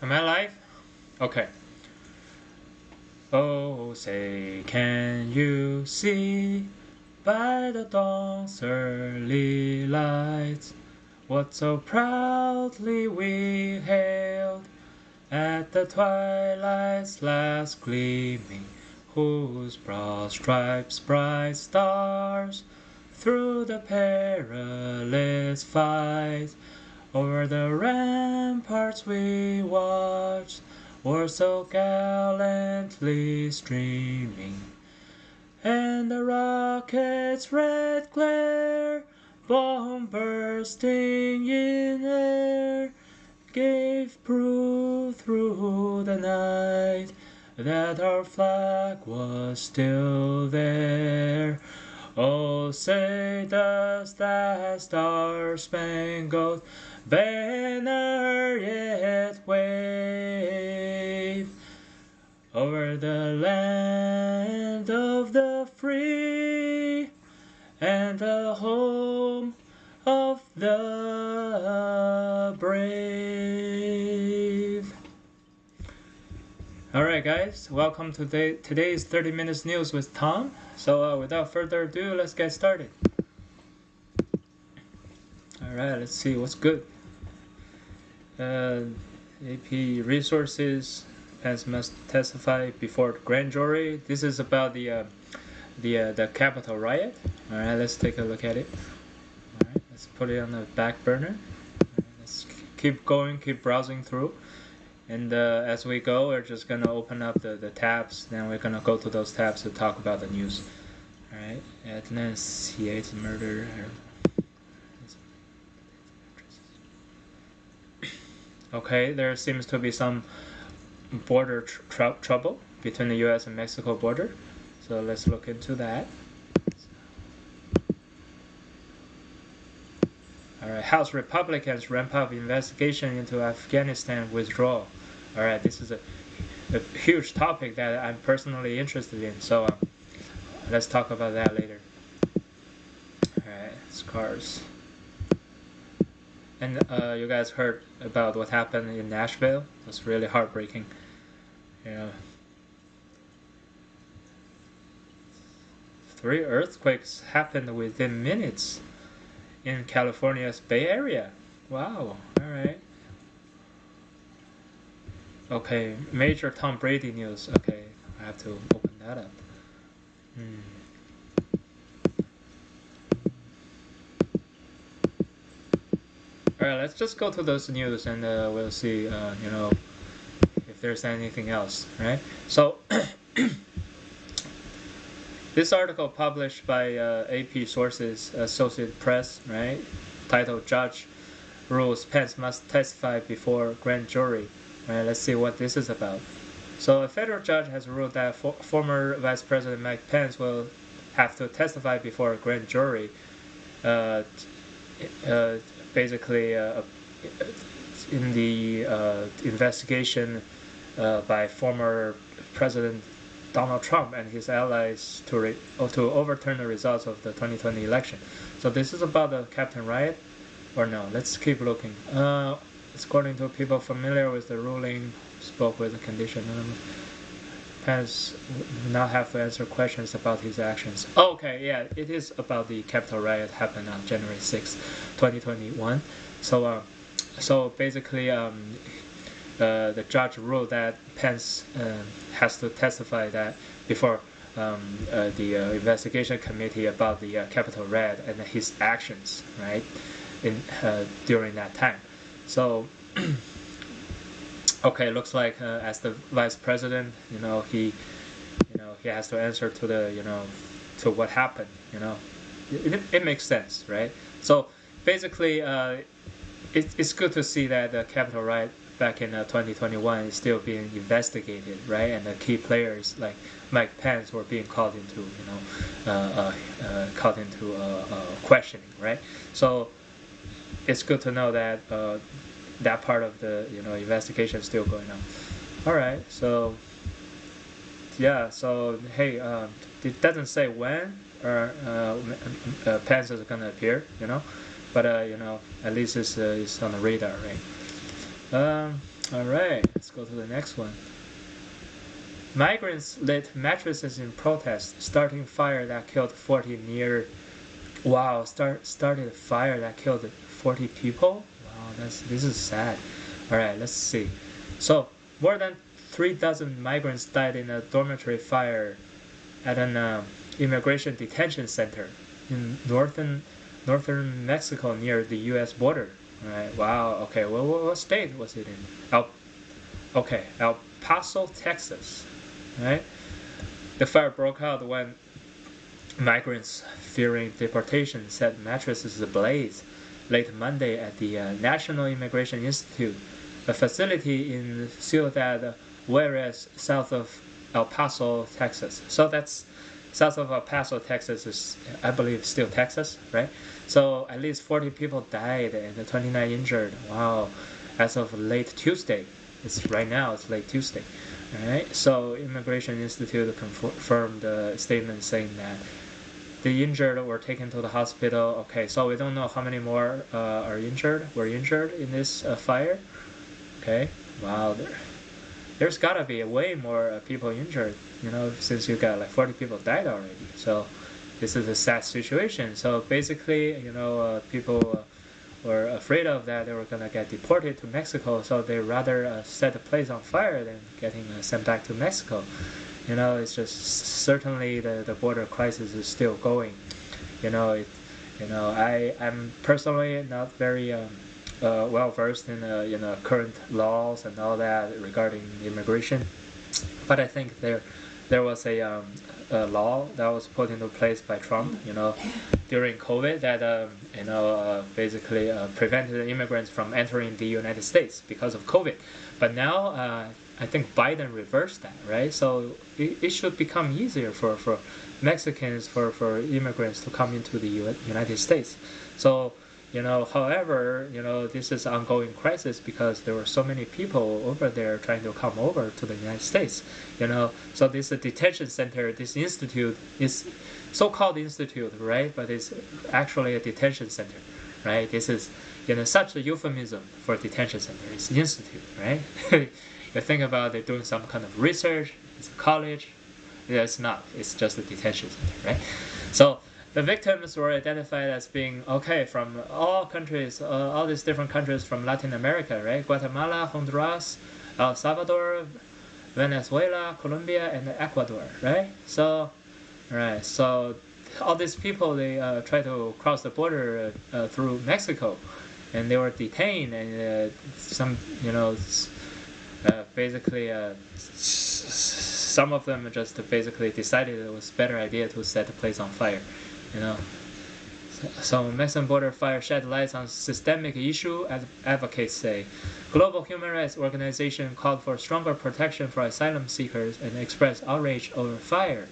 Am I live? Okay. Oh, say, can you see by the dawn's early light what so proudly we hailed at the twilight's last gleaming, whose broad stripes bright stars through the perilous fight over the ramparts we watched were so gallantly streaming, and the rocket's red glare, bomb bursting in air, gave proof through the night that our flag was still there. Oh, say does that star-spangled banner yet wave over the land of the free and the home of the brave? Alright guys, welcome to today's 30 Minutes News with Tom. So without further ado, let's get started. Alright, let's see what's good. AP resources, Pence must testify before the grand jury. This is about the Capitol riot. Alright, let's take a look at it. Alright, let's put it on the back burner. Right, let's keep going, keep browsing through. And as we go, we're just going to open up the tabs. Then we're going to go to those tabs to talk about the news. Alright, enunciate murder. Okay, there seems to be some border trouble between the US and Mexico border. So let's look into that. Alright, House Republicans ramp up investigation into Afghanistan withdrawal. Alright, this is a huge topic that I'm personally interested in, so let's talk about that later. Alright, scars. And you guys heard about what happened in Nashville? It was really heartbreaking. Yeah. 3 earthquakes happened within minutes in California's Bay Area. Wow, alright. Okay, major Tom Brady news. Okay, I have to open that up. Alright, let's just go to those news and we'll see, if there's anything else, right? So, this article published by AP Sources Associated Press, right? Titled Judge Rules Pence Must Testify Before Grand Jury. Right, let's see what this is about. So a federal judge has ruled that former Vice President Mike Pence will have to testify before a grand jury. Basically, in the investigation by former President Donald Trump and his allies to overturn the results of the 2020 election. So this is about the Capitol riot, or no? Let's keep looking. According to people familiar with the ruling, spoke with the condition. Pence will not have to answer questions about his actions. Okay, yeah, it is about the Capitol riot happened on January 6, 2021. So basically, the judge ruled that Pence has to testify that before the investigation committee about the Capitol riot and his actions, right, during that time. So, okay, looks like as the vice president, he has to answer to the, to what happened. It makes sense, right? So basically, it's good to see that the Capitol riot back in 2021 is still being investigated, right? And the key players like Mike Pence were being called into, questioning, right? So it's good to know that that part of the investigation is still going on. All right, so yeah, so hey, it doesn't say when Pence is gonna appear, but at least it's on the radar, right? All right, let's go to the next one. Migrants lit mattresses in protest, starting fire that killed 40 near. Wow, started a fire that killed 40 people. Wow, this is sad. All right, let's see. So more than 3 dozen migrants died in a dormitory fire at an immigration detention center in northern Mexico near the U.S. border. All right. Wow. Okay. Well, what state was it in? El Paso, Texas. All right. The fire broke out when migrants fearing deportation set mattresses ablaze late Monday at the National Immigration Institute, a facility in Ciudad Juarez, south of El Paso, Texas. So that's south of El Paso, Texas is, I believe, still Texas, right? So at least 40 people died and 29 injured. Wow, as of late Tuesday. Right now. It's late Tuesday. All right. So Immigration Institute confirmed a statement saying that the injured were taken to the hospital. Okay, so we don't know how many more were injured in this fire. Okay, wow, there's gotta be way more people injured, since you got like 40 people died already. So this is a sad situation. So basically, people were afraid of that they were gonna get deported to Mexico, so they rather set the place on fire than getting sent back to Mexico. It's just certainly the border crisis is still going. I'm personally not very well versed in current laws and all that regarding immigration, but I think there was a law that was put into place by Trump, during COVID that basically prevented immigrants from entering the United States because of COVID. But now I think Biden reversed that, right? So it should become easier for Mexicans, for immigrants to come into the United States. So, however, this is an ongoing crisis because there were so many people over there trying to come over to the United States, So this detention center, this institute is so-called institute, right? But it's actually a detention center, right? This is, such a euphemism for detention center. It's institute, right? You think about it doing some kind of research, it's a college. Yeah, it's not. It's just a detention center, right? So the victims were identified as being, from all countries, all these different countries from Latin America, right? Guatemala, Honduras, El Salvador, Venezuela, Colombia, and Ecuador, right? So all these people, they try to cross the border through Mexico, and they were detained, and some, basically some of them just basically decided it was a better idea to set the place on fire, So Mexican border fire shed light on systemic issue, as advocates say. Global human rights organization called for stronger protection for asylum seekers and expressed outrage over fire.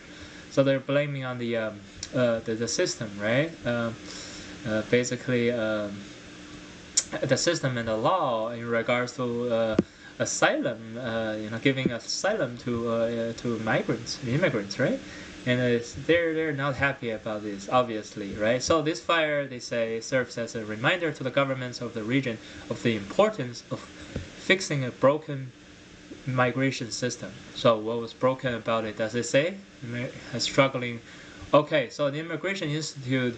So they're blaming on the system, right? Basically, the system and the law in regards to asylum, giving asylum to immigrants, right? And they're not happy about this, obviously, right? So this fire, they say, serves as a reminder to the governments of the region of the importance of fixing a broken migration system. So what was broken about it? Does it say? Struggling. Okay, so the Immigration Institute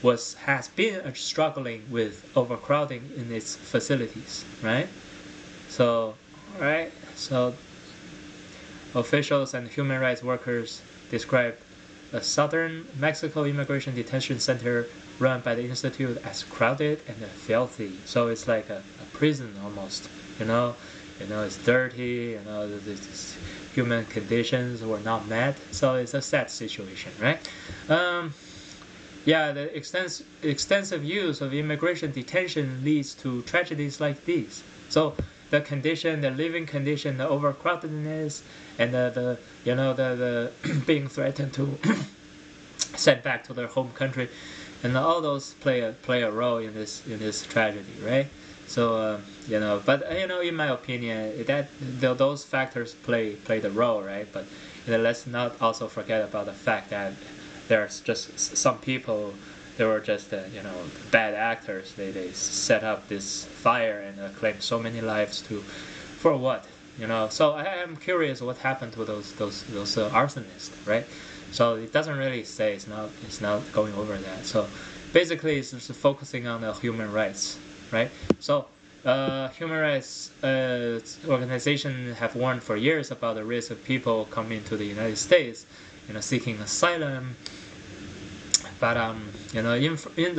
has been struggling with overcrowding in its facilities, right? So officials and human rights workers described the southern Mexico immigration detention center run by the institute as crowded and filthy. So it's like a prison almost, it's dirty, the human conditions were not met. So it's a sad situation, right? The extensive use of immigration detention leads to tragedies like these. So the living condition, the overcrowdedness, and the being threatened to sent back to their home country, and all those play a role in this tragedy, right? So but in my opinion, that those factors play the role, right? But let's not also forget about the fact that there's just some people. They were just bad actors. They set up this fire and claimed so many lives for what? So I am curious what happened to those arsonists, right? So it doesn't really say, it's not going over that. So basically it's just focusing on the human rights, right? So human rights organizations have warned for years about the risk of people coming to the United States, seeking asylum. But in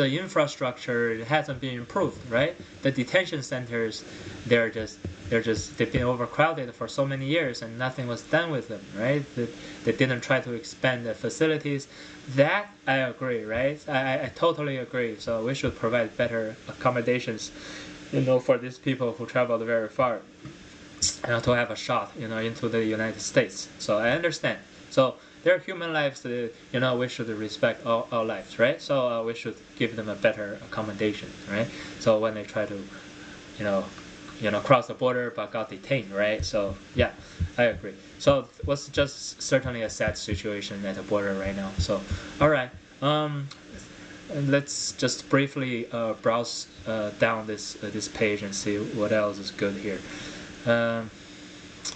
the infrastructure, it hasn't been improved, right? The detention centers, they've been overcrowded for so many years, and nothing was done with them, right? They didn't try to expand the facilities. That I agree, right? I totally agree. So we should provide better accommodations, for these people who traveled very far, to have a shot, into the United States. So I understand. So they're human lives. We should respect all lives, right? So we should give them a better accommodation, right? So when they try to, cross the border but got detained, right? So yeah, I agree. So it was just certainly a sad situation at the border right now. So all right, let's just briefly browse down this page and see what else is good here.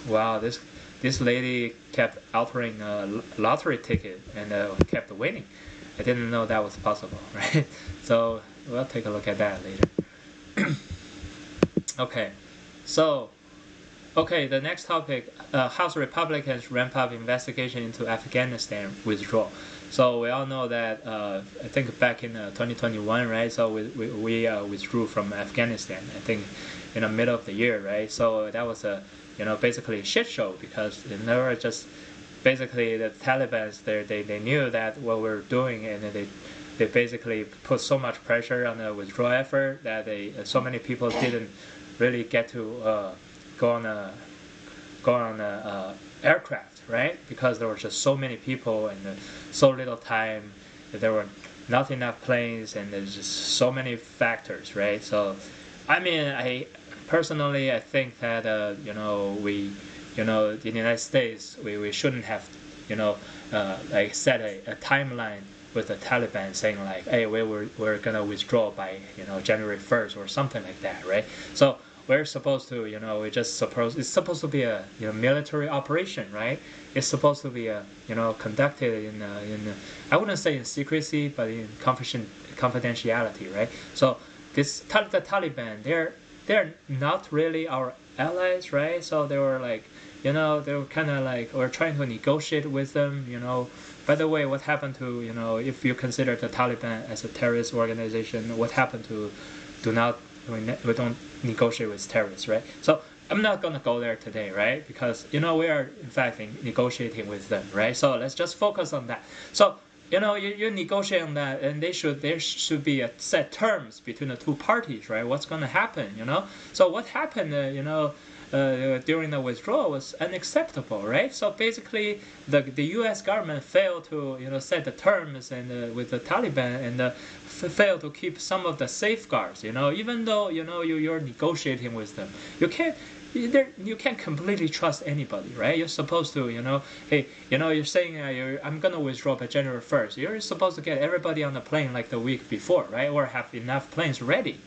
Wow, this lady kept altering a lottery ticket and kept winning. I didn't know that was possible, right? So we'll take a look at that later. Okay, the next topic, House Republicans ramp up investigation into Afghanistan withdrawal. So we all know that I think back in 2021, right? So we withdrew from Afghanistan. I think in the middle of the year, right? So that was a basically a shit show, because they were just basically the Taliban. They knew that what we're doing, and they basically put so much pressure on the withdrawal effort that so many people didn't really get to go on a aircraft, right? Because there were just so many people and so little time. There were not enough planes, and there's just so many factors, right? So, I mean, I think that we, in the United States, we shouldn't have, like set a timeline with the Taliban saying like, hey, we're gonna withdraw by January 1st or something like that, right? So we're supposed to, it's supposed to be a military operation, right? It's supposed to be conducted in I wouldn't say in secrecy, but in confidentiality, right? So the Taliban, they're not really our allies, right? So they were like, they were kind of like, we're trying to negotiate with them, By the way, what happened to, if you consider the Taliban as a terrorist organization, what happened to we don't negotiate with terrorists, right? So I'm not gonna go there today, right? Because we are in fact negotiating with them, right? So let's just focus on that. So you negotiate on that, and there should be a set terms between the two parties, right? What's gonna happen, So what happened, during the withdrawal was unacceptable, right? So basically, the U.S. government failed to set the terms and with the Taliban, and failed to keep some of the safeguards. Even though you're negotiating with them, you can't completely trust anybody, right? You're supposed to, hey, you're saying I'm gonna withdraw by January 1st. You're supposed to get everybody on the plane like the week before, right? Or have enough planes ready,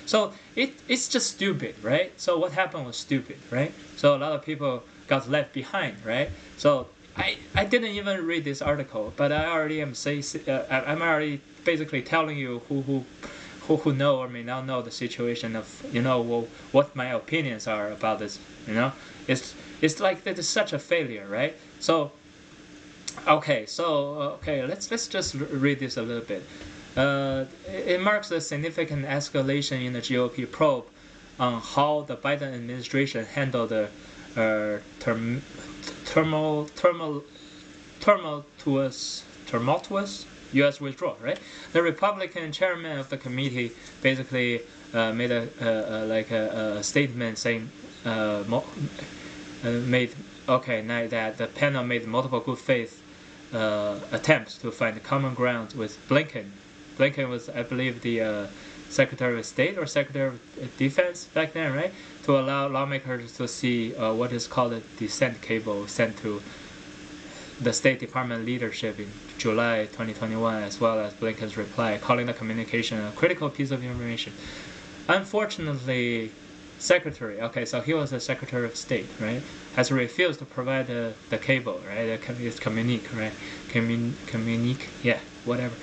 So it's just stupid, right? So what happened was stupid, right? So a lot of people got left behind, right? So I didn't even read this article, but I already I'm already basically telling you who know or may not know the situation of what my opinions are about this. It's like that is such a failure, right? So okay, let's just read this a little bit. It marks a significant escalation in the GOP probe on how the Biden administration handled the tumultuous U.S. withdrawal, right? The Republican chairman of the committee basically made a statement saying that the panel made multiple good faith attempts to find common ground with Blinken. Blinken was, I believe, the Secretary of State or Secretary of Defense back then, right? To allow lawmakers to see what is called a dissent cable sent to the State Department leadership in July 2021, as well as Blinken's reply, calling the communication a critical piece of information. Unfortunately, secretary. Okay, so he was the Secretary of State, right? Has refused to provide the cable, right? It's communique, right? Communique, yeah, whatever.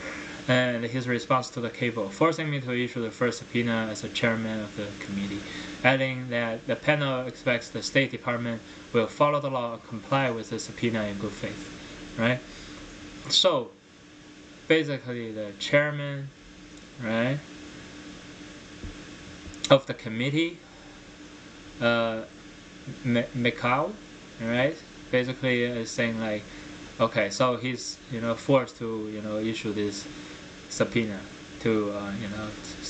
And his response to the cable, forcing me to issue the first subpoena as the chairman of the committee, adding that the panel expects the State Department will follow the law and comply with the subpoena in good faith, right? So basically, the chairman, right, of the committee, Mikhail, right, basically is saying like, okay, so he's forced to issue this subpoena to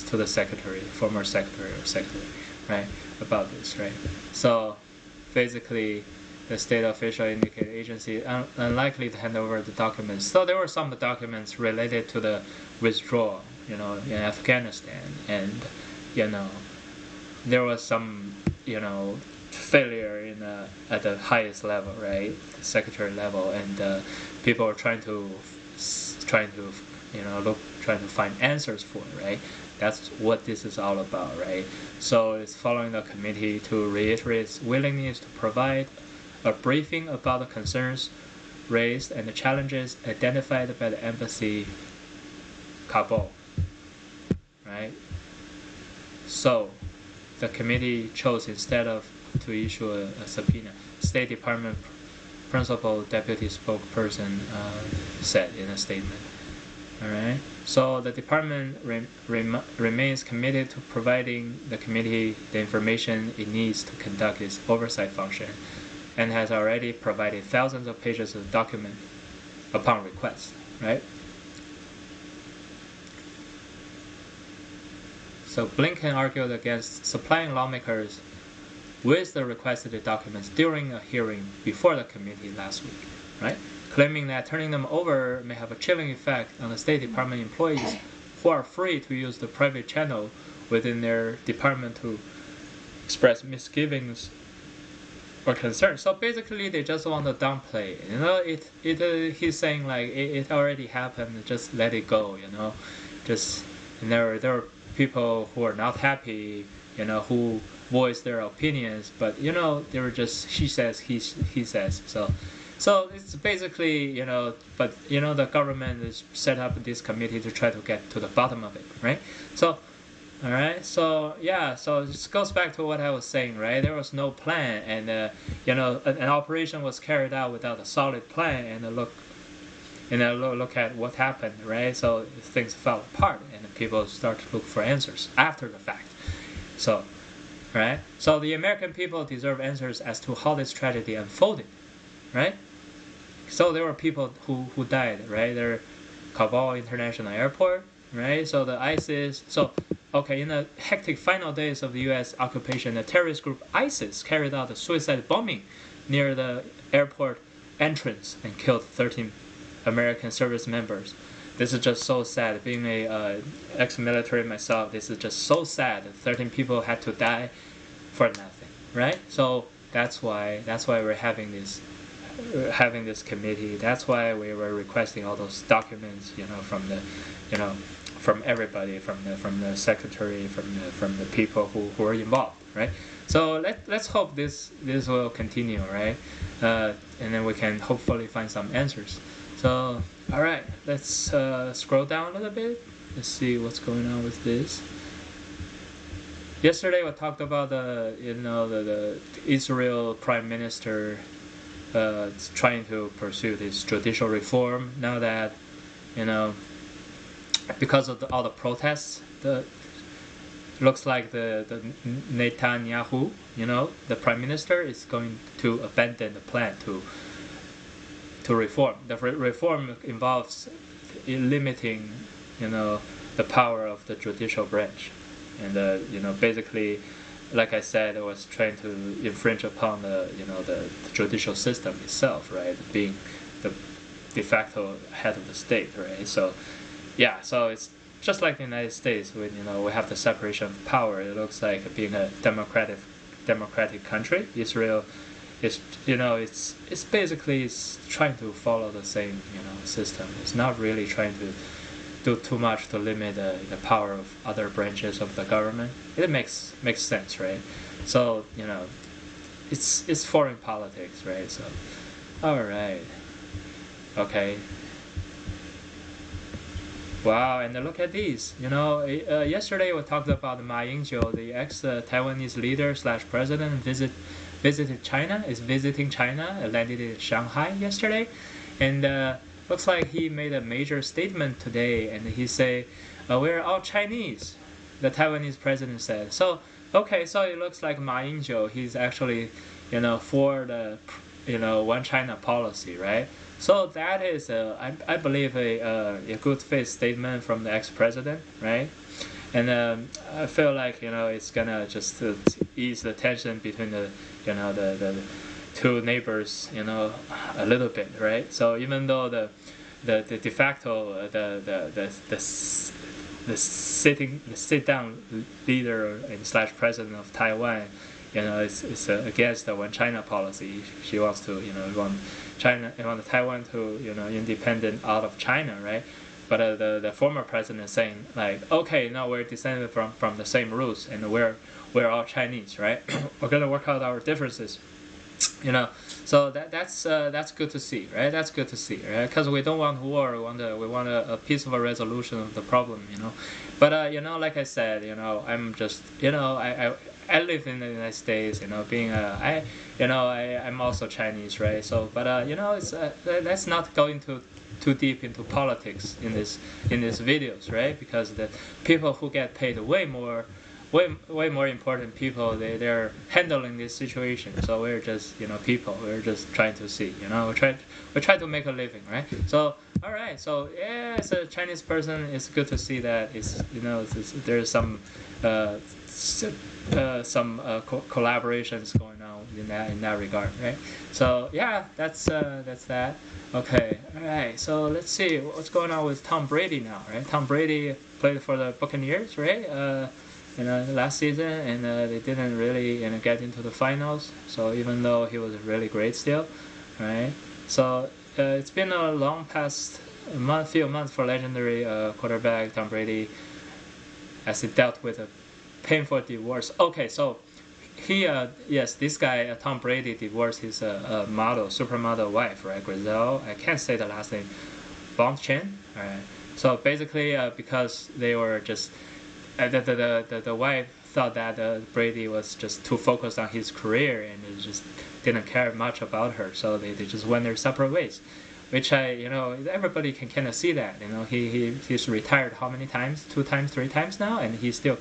to the secretary, former secretary, right, about this, right. So basically, the state official indicated agency unlikely to hand over the documents. So there were some documents related to the withdrawal, in Afghanistan, and there was some failure at the highest level, right, the secretary level, and people are trying to trying to find answers for it, right? That's what this is all about, right? So it's following the committee to reiterate its willingness to provide a briefing about the concerns raised and the challenges identified by the embassy, Kabul, right? So the committee chose instead of to issue a subpoena. State Department principal deputy spokesperson said in a statement. All right. So the department remains committed to providing the committee the information it needs to conduct its oversight function, and has already provided thousands of pages of document upon request. Right. So Blinken argued against supplying lawmakers with the requested documents during a hearing before the committee last week, right? Claiming that turning them over may have a chilling effect on the State Department employees who are free to use the private channel within their department to express misgivings or concerns. So basically, they just want to downplay it. He's saying like it already happened, just let it go. Just and there are people who are not happy, who voice their opinions, but they were just she says, he says. So it's basically, but the government is set up this committee to try to get to the bottom of it, right? So, all right, so yeah, so it goes back to what I was saying, right? There was no plan, and an operation was carried out without a solid plan, and look at what happened, right? So things fell apart, and people start to look for answers after the fact. So, right? So the American people deserve answers as to how this tragedy unfolded, right? So there were people who died, right? There, Kabul International Airport, right? So the ISIS. So, okay, in the hectic final days of the U.S. occupation, the terrorist group ISIS carried out a suicide bombing near the airport entrance and killed 13 American service members. This is just so sad. Being a ex-military myself, this is just so sad. 13 people had to die for nothing, right? So that's why we're having this committee. That's why we were requesting all those documents, from the, from everybody, from the secretary, from the people who are involved, right? So let's hope this will continue, right? And then we can hopefully find some answers. So all right, let's scroll down a little bit. Let's see what's going on with this. Yesterday we talked about the Israel Prime Minister trying to pursue this judicial reform. Now that because of all the protests, looks like the Netanyahu, the Prime Minister, is going to abandon the plan to reform. The reform involves limiting, the power of the judicial branch, and basically, like I said, it was trying to infringe upon the judicial system itself, right? Being the de facto head of the state, right? So, yeah, so it's just like the United States, when we have the separation of power. It looks like being a democratic country. Israel is, it's basically trying to follow the same system. It's not really trying to do too much to limit the power of other branches of the government. It makes sense, right? So it's foreign politics, right? So, all right, okay. Wow, and look at these. Yesterday we talked about Ma Ying-jeou, the ex-Taiwanese leader slash president, visited China. Is visiting China. Landed in Shanghai yesterday, and looks like he made a major statement today. And he say, "We're all Chinese." The Taiwanese president said. So okay, so it looks like Ma Ying-jeou, he's actually, for the, one China policy, right? So that is, I believe, a good faith statement from the ex-president, right? And I feel like it's gonna just ease the tension between the two neighbors, a little bit, right? So even though the de facto the sit down leader and slash president of Taiwan, is against the one China policy. She wants to want Taiwan to independent out of China, right? But the former president is saying like, okay, now we're descended from the same roots and we're all Chinese, right? We're gonna work out our differences, So that's good to see, right? That's good to see, right? Because we don't want war. We want a peaceful resolution of the problem, But like I said, I'm just I live in the United States, being I'm also Chinese, right? So, but it's let's not go into too deep into politics in this videos, right? Because the people who get paid way more important people, they're handling this situation. So we're just people. We're just trying to see. We try to make a living, right? So all right. So yeah, as a Chinese person, it's good to see that there's some collaborations going on in that regard, right? So yeah, that's that. Okay, all right. So let's see what's going on with Tom Brady now, right? Tom Brady played for the Buccaneers, right? Last season, and they didn't really get into the finals. So even though he was really great still, right? So it's been a long past few months for legendary quarterback Tom Brady as he dealt with a painful divorce. Okay, so he this guy Tom Brady divorced his supermodel wife, right? Gisele. I can't say the last name. Bündchen. Right. So basically, because they were just the wife thought that Brady was just too focused on his career and he just didn't care much about her, so they just went their separate ways, which everybody can kind of see that. He's retired how many times? 2 times, 3 times now, and he still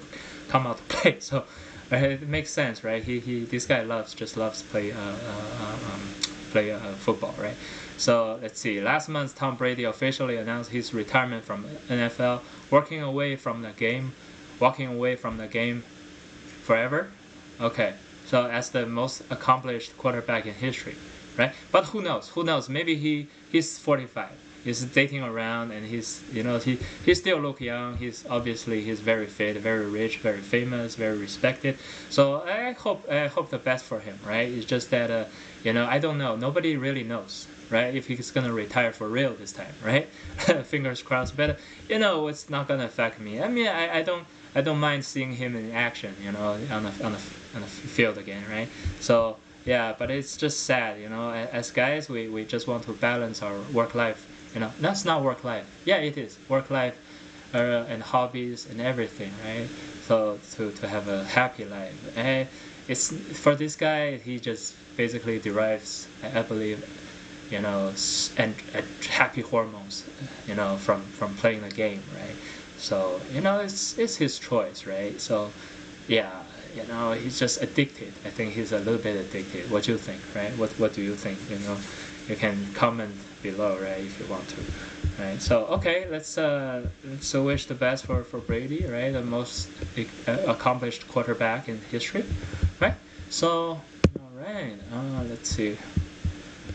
come out to play. So it makes sense, right? This guy loves play football, right? So let's see. Last month, Tom Brady officially announced his retirement from NFL, walking away from the game forever. Okay, so as the most accomplished quarterback in history, right? But who knows? Maybe he's 45. He's dating around, and he still look young. He's very fit, very rich, very famous, very respected. So I hope the best for him, right? It's just that I don't know. Nobody really knows, right? If he's gonna retire for real this time, right? Fingers crossed. But it's not gonna affect me. I mean, I don't mind seeing him in action, on the field again, right? So yeah, but it's just sad, As guys, we just want to balance our work life. That's not work life. Yeah, it is work life, and hobbies and everything, right? So to have a happy life. And it's for this guy. He just basically derives, I believe, and happy hormones, from playing the game, right? So it's his choice, right? So yeah, he's just addicted. I think he's a little bit addicted. What do you think, right? What do you think? You can comment below, right, if you want to, right? So okay, let's wish the best for Brady, right? The most accomplished quarterback in history, right? So all right, let's see.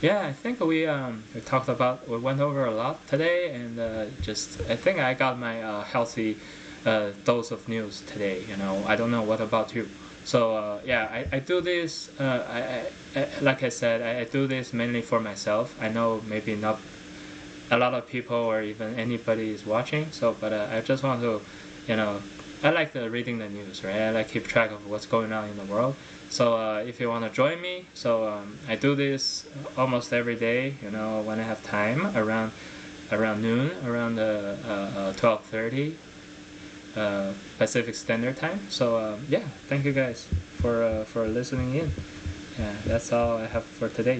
Yeah, I think we went over a lot today, and I think I got my healthy dose of news today. I don't know what about you. So yeah, I do this. Like I said, I do this mainly for myself. I know maybe not a lot of people or even anybody is watching. So, but I just want to, you know, I like reading the news, right? I like keep track of what's going on in the world. So if you want to join me, so I do this almost every day. You know, when I have time around noon, around 12:30 Pacific Standard Time. So yeah, thank you guys for listening in. Yeah, that's all I have for today.